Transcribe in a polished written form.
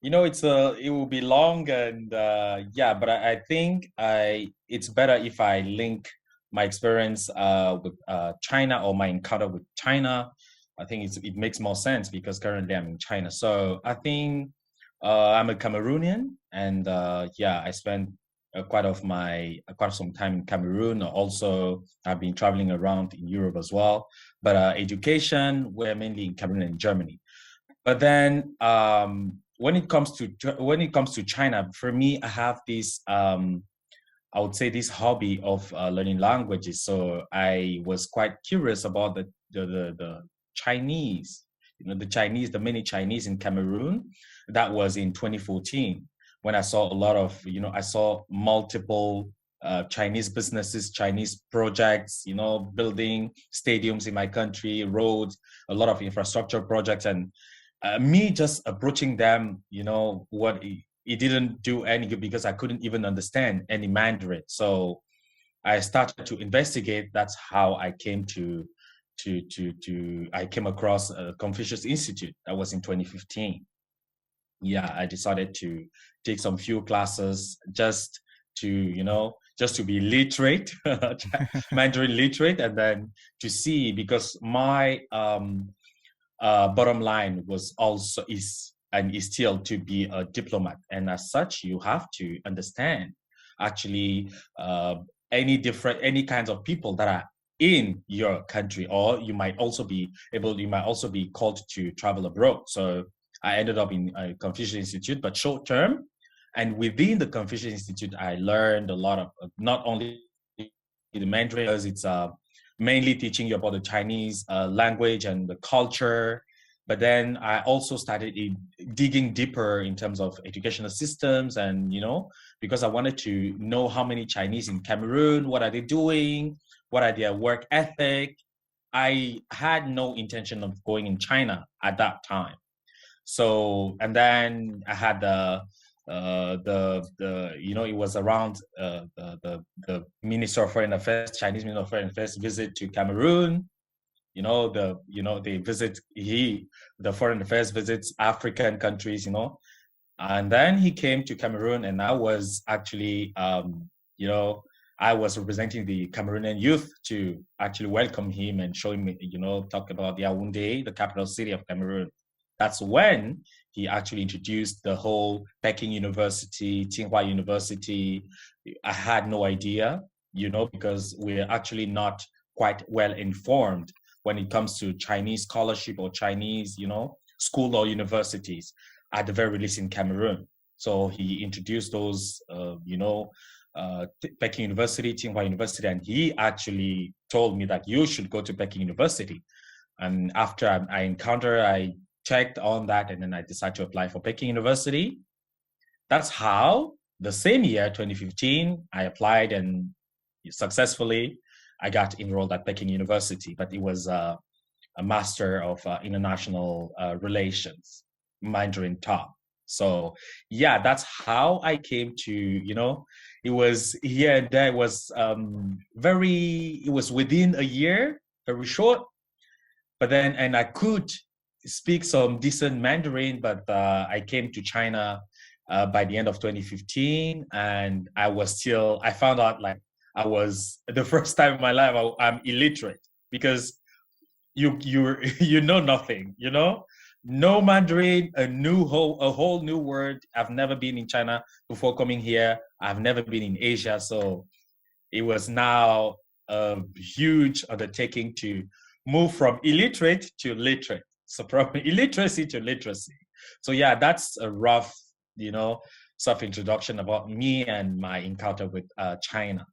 It will be long and yeah, but I think it's better if I link my experience with China or my encounter with China. I think it makes more sense because currently I'm in China. So I think I'm a Cameroonian, and yeah, I spent quite some time in Cameroon. Also, I've been traveling around in Europe as well. But education, we're mainly in Cameroon and Germany. But then when it comes to China, for me, I have this I would say this hobby of learning languages. So I was quite curious about the Chinese, the many Chinese in Cameroon. That was in 2014 when I saw a lot of, I saw multiple Chinese businesses, Chinese projects, building stadiums in my country, roads, a lot of infrastructure projects, and me just approaching them, it didn't do any good because I couldn't even understand any Mandarin. So I started to investigate. That's how I came to I came across Confucius Institute. That was in 2015. Yeah, I decided to take some few classes just to be literate, Mandarin literate, and then to see because my bottom line was also is and is still to be a diplomat, and as such, you have to understand actually any kinds of people that are in your country, or you might also be called to travel abroad. So I ended up in a Confucius Institute, but short term. And within the Confucius Institute, I learned a lot of not only the Mandarin, as it's mainly teaching you about the Chinese language and the culture. But then I also started digging deeper in terms of educational systems, and because I wanted to know how many Chinese in Cameroon, what are they doing, what are their work ethic. I had no intention of going in China at that time. So, and then I had it was around Minister of Foreign Affairs, Chinese Minister of Foreign Affairs visit to Cameroon. The Foreign Affairs visits African countries. And then he came to Cameroon, and I was actually I was representing the Cameroonian youth to actually welcome him and show him, talk about Yaoundé, the capital city of Cameroon. That's when he actually introduced the whole Peking University, Tsinghua University. I had no idea, because we're actually not quite well informed when it comes to Chinese scholarship or Chinese, school or universities, at the very least in Cameroon. So he introduced those, Peking University, Tsinghua University, and he actually told me that you should go to Peking University. And after I checked on that, and then I decided to apply for Peking University. That's how the same year, 2015, I applied, and successfully I got enrolled at Peking University. But it was a Master of International Relations, Mandarin top. So yeah, that's how I came to, it was here and there. It was it was within a year, very short. But then, and I could speak some decent Mandarin, but I came to China by the end of 2015, and I found out like I was the first time in my life I'm illiterate because you know nothing, no Mandarin, a whole new word. I've never been in China before coming here. I've never been in Asia, so it was now a huge undertaking to move from illiterate to literate. So from illiteracy to literacy. So yeah, that's a rough, self introduction about me and my encounter with China.